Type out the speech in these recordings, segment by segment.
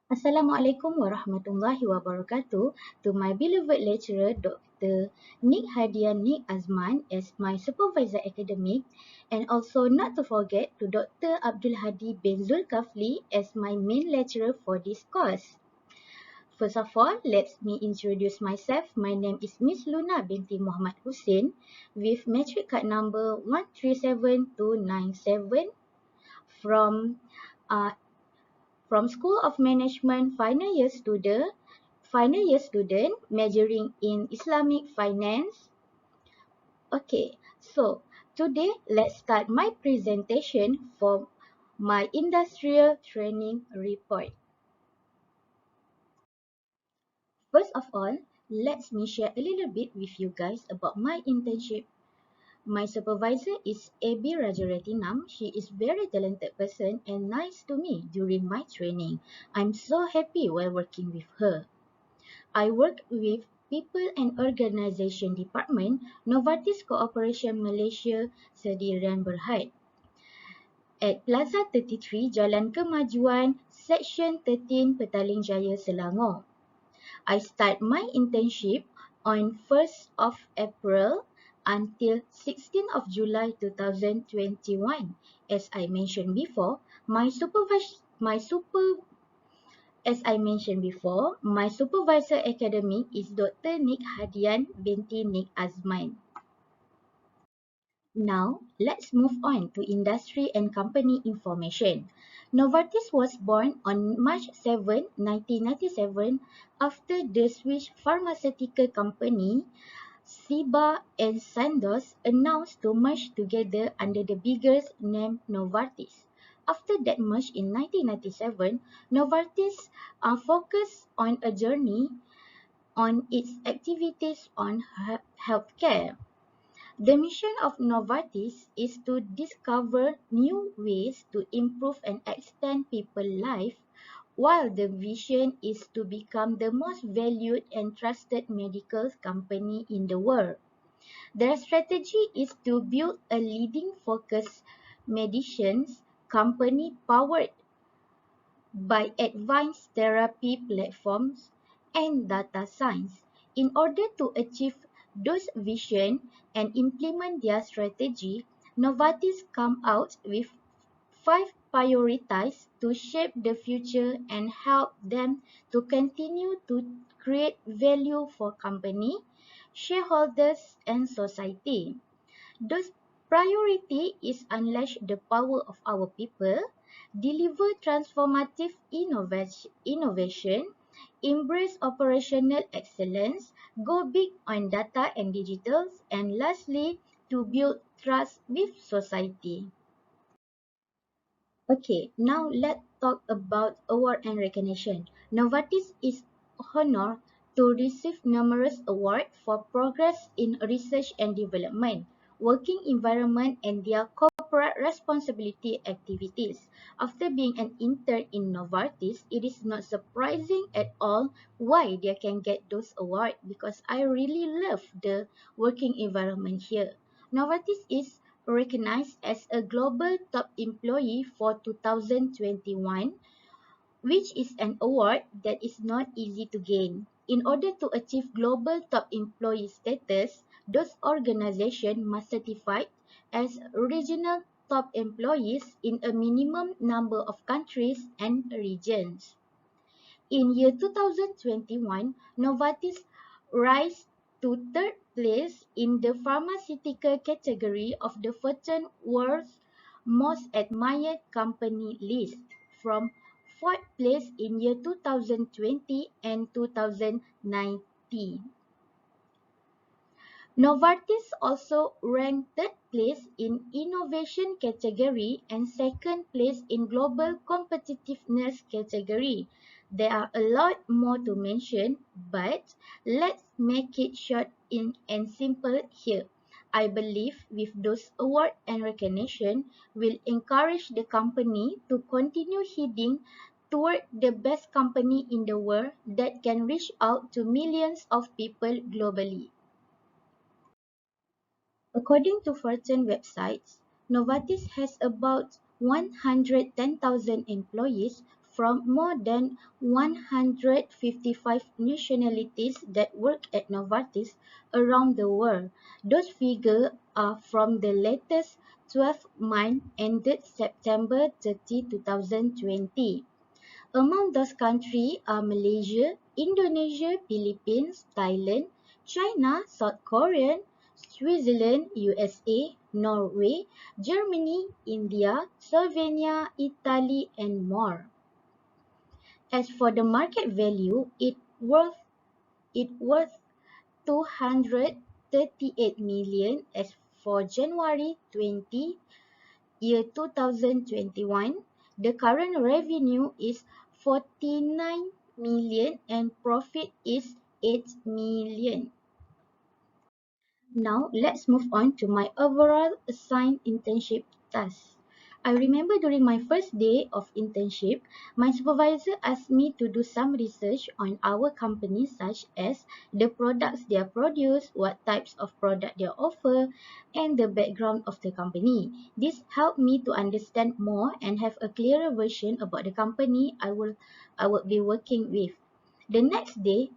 Assalamualaikum warahmatullahi wabarakatuh. To my beloved lecturer, Dr. Nik Hadian Nik Azman as my supervisor academic, and also not to forget to Dr. Abdul Hadi bin Zulkafli as my main lecturer for this course. First of all, let me introduce myself. My name is Missluna binti Muhammad Husin with matric card number 137297 from uh, from School of Management final year student majoring in Islamic Finance. Okay, so today let's start my presentation for my industrial training report. First of all, let me share a little bit with you guys about my internship. My supervisor is AB Rajaratnam. She is very talented person and nice to me during my training. I'm so happy while working with her. I work with People and Organisation Department, Novartis Cooperation Malaysia, Sdn Bhd. At Plaza 33, Jalan Kemajuan, Section 13, Petaling Jaya, Selangor. I start my internship on 1st of April until 16th of July 2021. As I mentioned before, my supervisor academic is Dr. Nik Hadian binti Nik Azman. Now, let's move on to industry and company information. Novartis was born on March 7, 1997 after the Swiss pharmaceutical company Ciba and Sandoz announced to merge together under the bigger name Novartis. After that merge in 1997, Novartis focused on a journey on its activities on healthcare. The mission of Novartis is to discover new ways to improve and extend people's life, while the vision is to become the most valued and trusted medical company in the world. Their strategy is to build a leading focused medicines company powered by advanced therapy platforms and data science. In order to achieve those vision and implement their strategy, Novartis come out with 5 priorities to shape the future and help them to continue to create value for company, shareholders and society. Those priority is unleash the power of our people, deliver transformative innovation, embrace operational excellence, go big on data and digital, and lastly, to build trust with society. Okay, now let's talk about award and recognition. Novartis is honored to receive numerous awards for progress in research and development, working environment and their corporate responsibility activities. After being an intern in Novartis, it is not surprising at all why they can get those awards because I really love the working environment here. Novartis is recognized as a global top employee for 2021, which is an award that is not easy to gain. In order to achieve global top employee status, those organizations must certify as regional top employees in a minimum number of countries and regions. In year 2021, Novartis rise to third place in the pharmaceutical category of the Fortune World's Most Admired Company list, from fourth place in year 2020 and 2019. Novartis also ranked third place in innovation category and second place in global competitiveness category. There are a lot more to mention, but let's make it short and simple here. I believe with those award and recognition will encourage the company to continue heading toward the best company in the world that can reach out to millions of people globally. According to Fortune websites, Novartis has about 110,000 employees from more than 155 nationalities that work at Novartis around the world. Those figures are from the latest 12 month ended September 30, 2020. Among those countries are Malaysia, Indonesia, Philippines, Thailand, China, South Korea, Switzerland, USA, Norway, Germany, India, Slovenia, Italy, and more. As for the market value, it worth 238 million as for January 20, year 2021. The current revenue is 49 million and profit is 8 million. Now let's move on to my overall assigned internship task. I remember during my first day of internship, my supervisor asked me to do some research on our company, such as the products they produce, what types of product they offer, and the background of the company. This helped me to understand more and have a clearer version about the company I would be working with. The next day,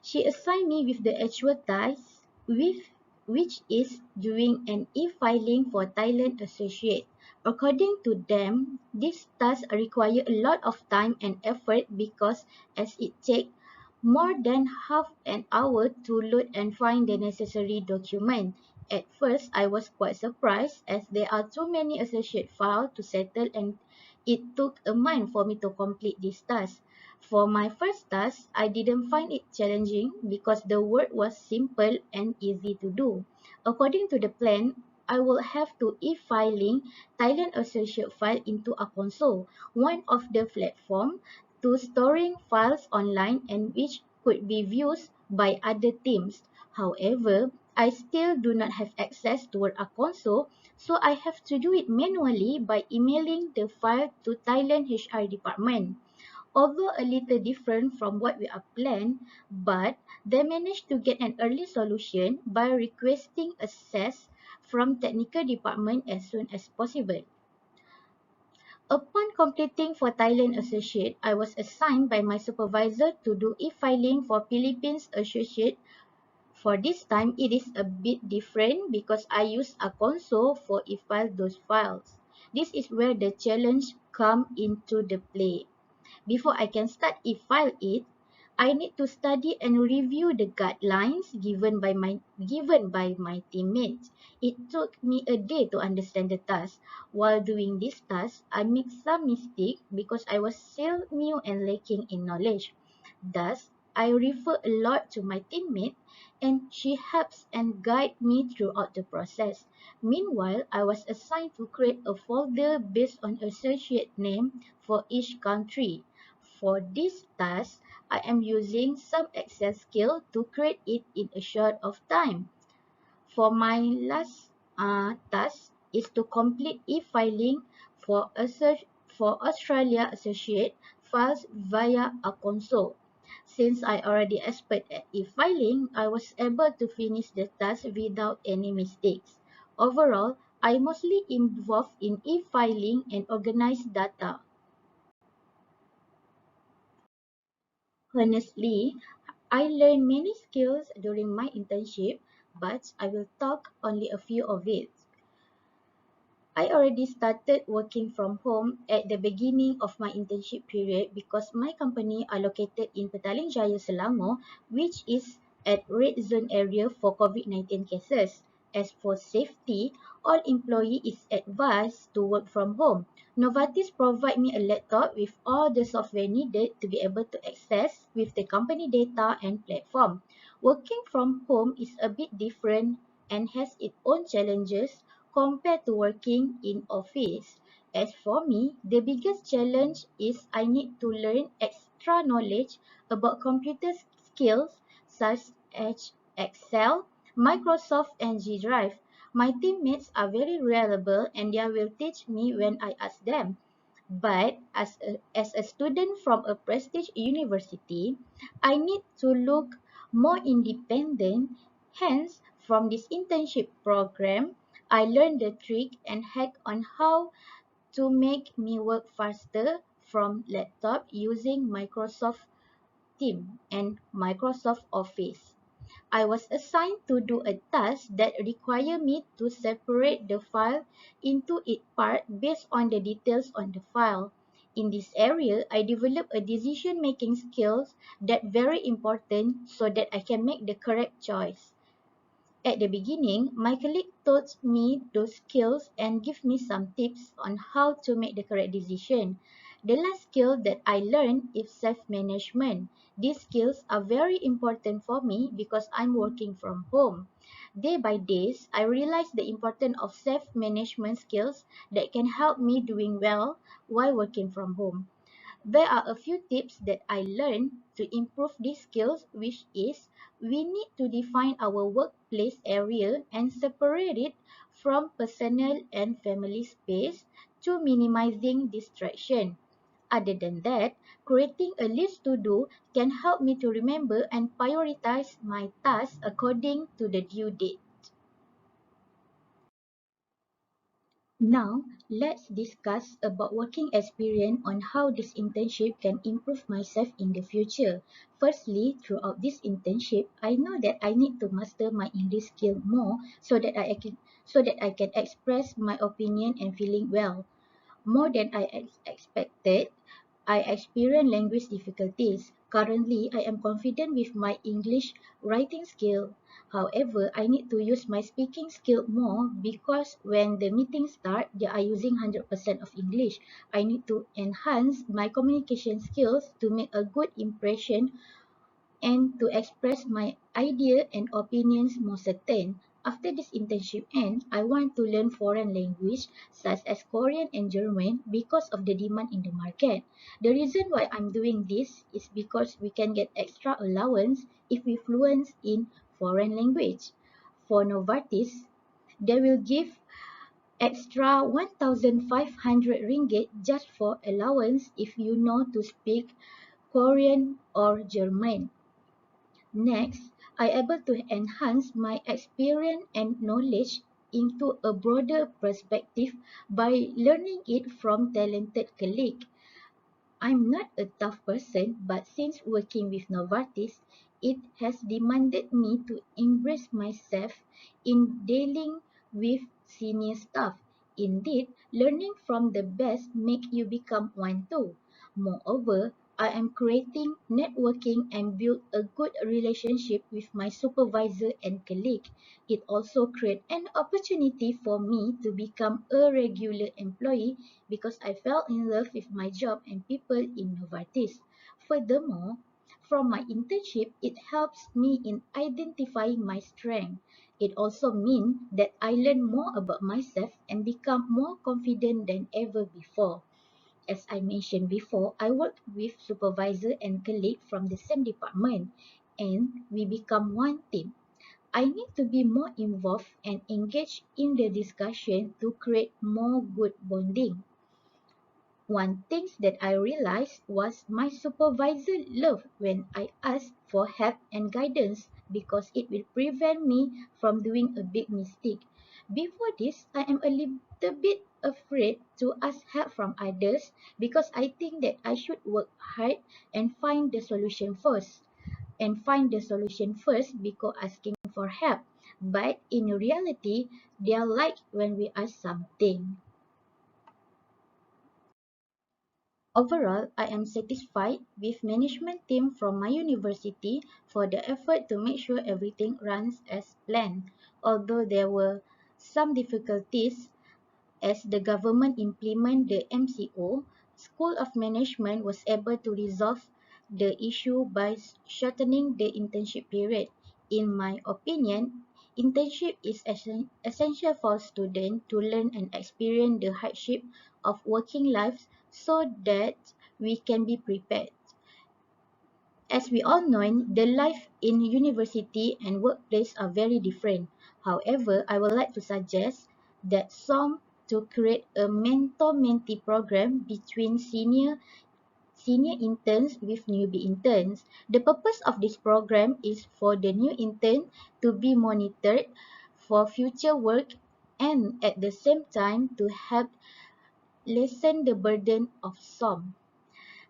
she assigned me with the actual task, which is doing an e-filing for Thailand associate. According to them, this task requires a lot of time and effort because as it takes more than half an hour to load and find the necessary document. At first, I was quite surprised as there are too many associate files to settle and it took a month for me to complete this task. For my first task, I didn't find it challenging because the work was simple and easy to do. According to the plan, I will have to e-filing Thailand Associate file into a console, one of the platform to storing files online and which could be viewed by other teams. However, I still do not have access to a console, so I have to do it manually by emailing the file to Thailand HR department. Although a little different from what we are planned, but they managed to get an early solution by requesting access from technical department as soon as possible. Upon completing for Thailand Associate, I was assigned by my supervisor to do e-filing for Philippines Associate. For this time, it is a bit different because I use a console for e-file those files. This is where the challenge come into the play. Before I can start e-file it, I need to study and review the guidelines given by my teammates. It took me a day to understand the task. While doing this task, I made some mistakes because I was still new and lacking in knowledge. Thus, I refer a lot to my teammate and she helps and guides me throughout the process. Meanwhile, I was assigned to create a folder based on associate name for each country. For this task, I am using some Excel skill to create it in a short of time. For my last task is to complete e-filing for Australia Associate files via a console. Since I already expert at e-filing, I was able to finish the task without any mistakes. Overall, I mostly involved in e-filing and organized data. Honestly, I learned many skills during my internship, but I will talk only a few of it. I already started working from home at the beginning of my internship period because my company are located in Petaling Jaya, Selangor, which is at red zone area for COVID-19 cases. As for safety, all employee is advised to work from home. Novartis provide me a laptop with all the software needed to be able to access with the company data and platform. Working from home is a bit different and has its own challenges compared to working in office. As for me, the biggest challenge is I need to learn extra knowledge about computer skills such as Excel, Microsoft and G Drive. My teammates are very reliable and they will teach me when I ask them. But as a student from a prestige university, I need to look more independent. Hence, from this internship program, I learned the trick and hack on how to make me work faster, from laptop using Microsoft Teams and Microsoft Office. I was assigned to do a task that required me to separate the file into its parts based on the details on the file. In this area, I developed a decision-making skills that very important so that I can make the correct choice. At the beginning, my colleague taught me those skills and gave me some tips on how to make the correct decision. The last skill that I learned is self-management. These skills are very important for me because I'm working from home. Day by day, I realize the importance of self-management skills that can help me doing well while working from home. There are a few tips that I learned to improve these skills, which is we need to define our workplace area and separate it from personal and family space to minimizing distraction. Other than that, creating a list to do can help me to remember and prioritize my tasks according to the due date. Now, let's discuss about working experience on how this internship can improve myself in the future. Firstly, throughout this internship, I know that I need to master my English skill more so that I can express my opinion and feeling well. More than I expected, I experienced language difficulties. Currently, I am confident with my English writing skill. However, I need to use my speaking skill more because when the meetings start, they are using 100% of English. I need to enhance my communication skills to make a good impression and to express my idea and opinions more certain. After this internship ends, I want to learn foreign language such as Korean and German because of the demand in the market. The reason why I'm doing this is because we can get extra allowance if we fluent in foreign language. For Novartis, they will give extra 1,500 ringgit just for allowance if you know to speak Korean or German. Next, I able to enhance my experience and knowledge into a broader perspective by learning it from talented colleagues. I'm not a tough person, but since working with Novartis, it has demanded me to embrace myself in dealing with senior staff. Indeed, learning from the best make you become one too. Moreover, I am creating networking and build a good relationship with my supervisor and colleague. It also creates an opportunity for me to become a regular employee because I fell in love with my job and people in Novartis. Furthermore, from my internship, it helps me in identifying my strength. It also means that I learn more about myself and become more confident than ever before. As I mentioned before, I work with supervisor and colleague from the same department and we become one team. I need to be more involved and engaged in the discussion to create more good bonding. One thing that I realized was my supervisor loved when I asked for help and guidance because it will prevent me from doing a big mistake. Before this, I am a little bit afraid to ask help from others because I think that I should work hard and find the solution first before asking for help. But in reality, they are like when we ask something. Overall, I am satisfied with management team from my university for the effort to make sure everything runs as planned. Although there were some difficulties as the government implement the MCO, School of Management was able to resolve the issue by shortening the internship period. In my opinion, internship is essential for students to learn and experience the hardship of working lives so that we can be prepared. As we all know, the life in university and workplace are very different. However, I would like to suggest that some to create a mentor-mentee program between senior interns with newbie interns. The purpose of this program is for the new intern to be monitored for future work and at the same time to help lessen the burden of some.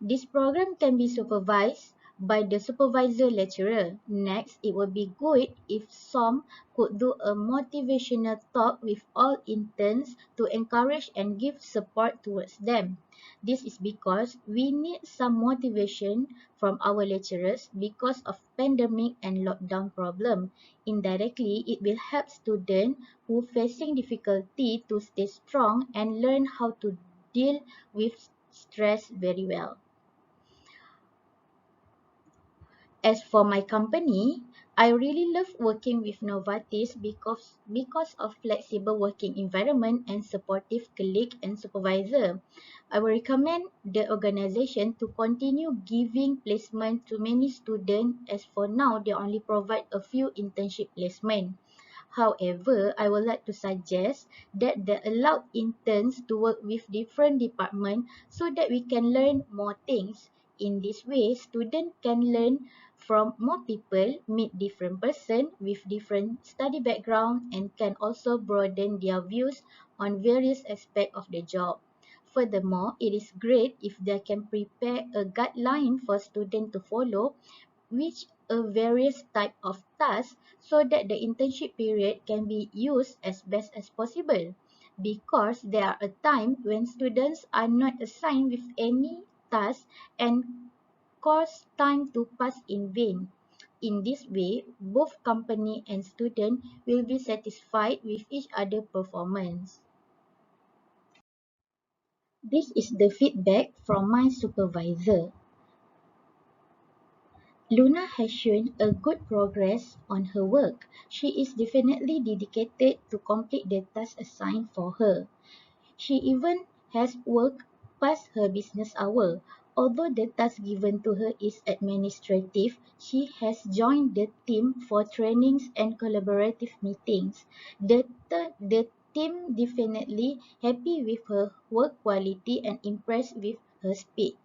This program can be supervised by the supervisor lecturer. Next, it would be good if some could do a motivational talk with all interns to encourage and give support towards them. This is because we need some motivation from our lecturers because of pandemic and lockdown problem. Indirectly, it will help students who facing difficulty to stay strong and learn how to deal with stress very well. As for my company, I really love working with Novartis because of flexible working environment and supportive colleague and supervisor. I will recommend the organization to continue giving placement to many students as for now they only provide a few internship placement. However, I would like to suggest that they allow interns to work with different departments so that we can learn more things. In this way, students can learn from more people, meet different person with different study background and can also broaden their views on various aspects of the job. Furthermore, it is great if they can prepare a guideline for students to follow which a various type of tasks so that the internship period can be used as best as possible because there are a time when students are not assigned with any task and cause time to pass in vain. In this way, both company and student will be satisfied with each other performance. This is the feedback from my supervisor. Luna has shown a good progress on her work. She is definitely dedicated to complete the task assigned for her. She even has worked past her business hour. Although the task given to her is administrative, she has joined the team for trainings and collaborative meetings. The team definitely happy with her work quality and impressed with her speed.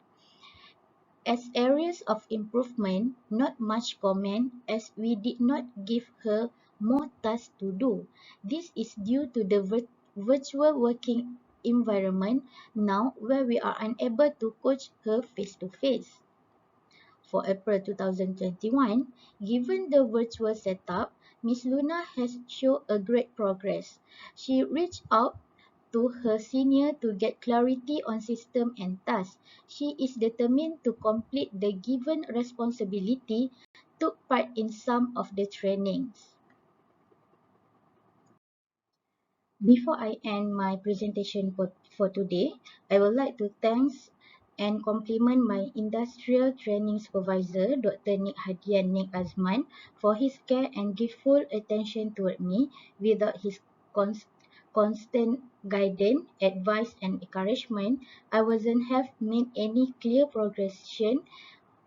As areas of improvement, not much comment as we did not give her more tasks to do. This is due to the virtual working environment now where we are unable to coach her face to face. For April 2021, given the virtual setup, Miss Luna has shown a great progress. She reached out to her senior to get clarity on system and tasks. She is determined to complete the given responsibility, took part in some of the trainings. Before I end my presentation for today, I would like to thank and compliment my industrial training supervisor, Dr. Nik Hadian Nik Azman, for his care and give full attention toward me. Without his cons- constant guidance, advice and encouragement, I wouldn't have made any clear progression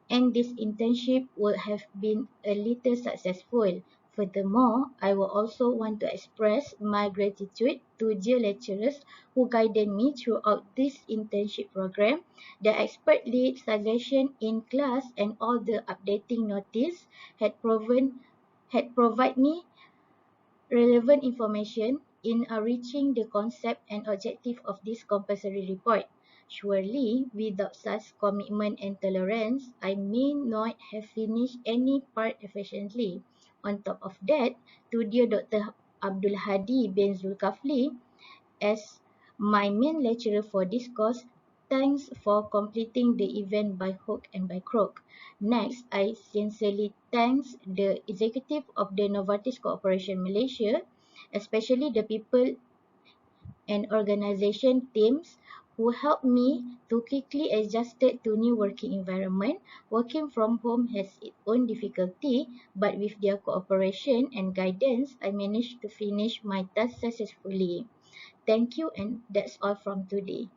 and this internship would have been a little successful. Furthermore, I will also want to express my gratitude to dear lecturers who guided me throughout this internship program. The expert lead suggestion in class and all the updating notice had provided me relevant information in reaching the concept and objective of this compulsory report. Surely, without such commitment and tolerance, I may not have finished any part efficiently. On top of that, to dear Dr. Abdul Hadi bin Zulkafli, as my main lecturer for this course, thanks for completing the event by hook and by crook. Next, I sincerely thanks the executive of the Novartis Corporation Malaysia, especially the people and organization teams who helped me to quickly adjust to new working environment. Working from home has its own difficulty, but with their cooperation and guidance, I managed to finish my task successfully. Thank you and that's all from today.